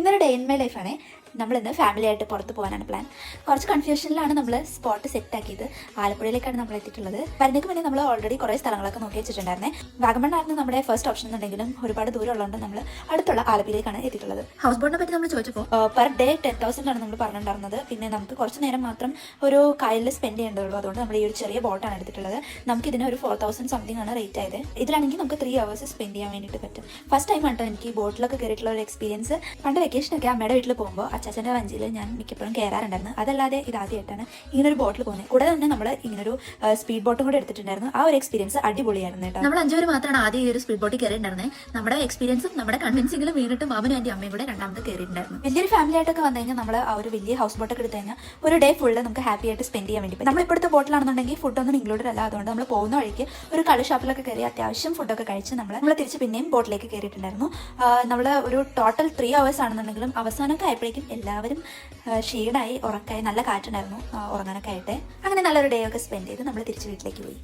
ഇന്നൊരു day in my ലൈഫാണ്. നമ്മളിന്ന് ഫാമിലി ആയിട്ട് പുറത്ത് പോകാനാണ് പ്ലാൻ. കുറച്ച് കൺഫ്യൂഷനിലാണ് നമ്മൾ സ്പോട്ട് സെറ്റ് ആക്കിയത്. ആലപ്പുഴയിലേക്കാണ് നമ്മൾ എത്തിയിട്ടുള്ളത്. വരുന്നതിന് മുന്നേ നമ്മൾ ഓൾറെഡി കുറേ സ്ഥലങ്ങളൊക്കെ നോക്കി വെച്ചിട്ടുണ്ടായിരുന്നേ. വാഗമണ്ണായിരുന്നു നമ്മുടെ ഫസ്റ്റ് ഓപ്ഷൻ എന്നുണ്ടെങ്കിലും ഒരുപാട് ദൂരം ഉള്ളതുകൊണ്ട് നമ്മൾ അടുത്തുള്ള ആലപ്പുഴയിലേക്കാണ് എത്തിയിട്ടുള്ളത്. ഹൗസ് ബോട്ടിനെ പറ്റി നമ്മൾ ചോദിച്ചപ്പോൾ പെർ ഡേ 10,000 ആണ് നമ്മൾ പറഞ്ഞിട്ടുണ്ടായിരുന്നത്. പിന്നെ നമുക്ക് കുറച്ച് നേരം മാത്രം ഒരു കായലിൽ സ്പെൻഡ് ചെയ്യേണ്ടതുള്ളൂ. അതുകൊണ്ട് നമ്മൾ ഈ ഒരു ചെറിയ ബോട്ടാണ് എടുത്തിട്ടുള്ളത്. നമുക്ക് ഇതിന് ഒരു 4,000 സംതിങ് ആണ് റേറ്റ് ആയത്. ഇതിലാണെങ്കിൽ നമുക്ക് 3 hours സ്പെൻഡ് ചെയ്യാൻ വേണ്ടിയിട്ട് പറ്റും. ഫസ്റ്റ് ടൈം ആട്ടോ എനിക്ക് ഈ ബോട്ടിലൊക്കെ കയറിയിട്ടുള്ള ഒരു എക്സ്പീരിയൻസ്. പണ്ട് വെക്കേഷനൊക്കെ അമ്മയുടെ വീട്ടിൽ പോകുമ്പോൾ അച്ചാച്ചൻ്റെ വഞ്ചിയിൽ ഞാൻ മിക്കപ്പോഴും കയറാറുണ്ടായിരുന്നു. അതല്ലാതെ ഇതാദ്യമായിട്ടാണ് ഇങ്ങനൊരു ബോട്ടിൽ പോകുന്നത്. കൂടെ തന്നെ നമ്മൾ ഇങ്ങനൊരു സ്പീഡ് ബോട്ടും കൂടെ എടുത്തിട്ടുണ്ടായിരുന്നു. ആ ഒരു എക്സ്പീരിയൻസ് അടിപൊളിയായിരുന്നു കേട്ടോ. നമ്മൾ 5 പേര് മാത്രമാണ് ആദ്യം ഈ ഒരു സ്പീഡ് ബോട്ടിൽ കയറിയിട്ടുണ്ടായിരുന്നത്. നമ്മുടെ എക്സ്പീരിയൻസും നമ്മുടെ കൺവിൻസിംഗിലും വീണിട്ട് മാമനും എൻ്റെ അമ്മയും കൂടെ രണ്ടാമത് കയറിയിട്ടുണ്ടായിരുന്നു. വലിയൊരു ഫാമിലി ആയിട്ടൊക്കെ വന്നു കഴിഞ്ഞാൽ നമ്മൾ ആ ഒരു വലിയ ഹൗസ് ബോട്ടൊക്കെ എടുത്തു കഴിഞ്ഞാൽ ഒരു ഡേ ഫുള്ള് നമുക്ക് ഹാപ്പി ആയിട്ട് സ്പെൻഡ് ചെയ്യാൻ വേണ്ടി പറ്റും. നമ്മളിപ്പോഴത്തെ ബോട്ടിലാണെന്നുണ്ടെങ്കിൽ ഫുഡൊന്നും ഇൻക്ലൂഡഡ് അല്ല. അതുകൊണ്ട് നമ്മൾ പോകുന്ന വഴിക്ക് ഒരു കളി ഷോപ്പിലൊക്കെ കയറി അത്യാവശ്യം ഫുഡൊക്കെ കഴിച്ച് നമ്മൾ തിരിച്ച് പിന്നെയും ബോട്ടിലേക്ക് കയറിയിട്ടുണ്ടായിരുന്നു. നമ്മൾ ഒരു ടോട്ടൽ 3 hours ആണെന്നുണ്ടെങ്കിലും അവസാനമൊക്കെ ആയപ്പോഴേക്കും എല്ലാവരും ഷെയ്ഡായി ഉറക്കായി നല്ല കാറ്റുണ്ടായിരുന്നു ഉറങ്ങാനൊക്കെ ആയിട്ട്. അങ്ങനെ നല്ലൊരു ഡേ ഒക്കെ സ്പെൻഡ് ചെയ്ത് നമ്മൾ തിരിച്ച് വീട്ടിലേക്ക് പോയി.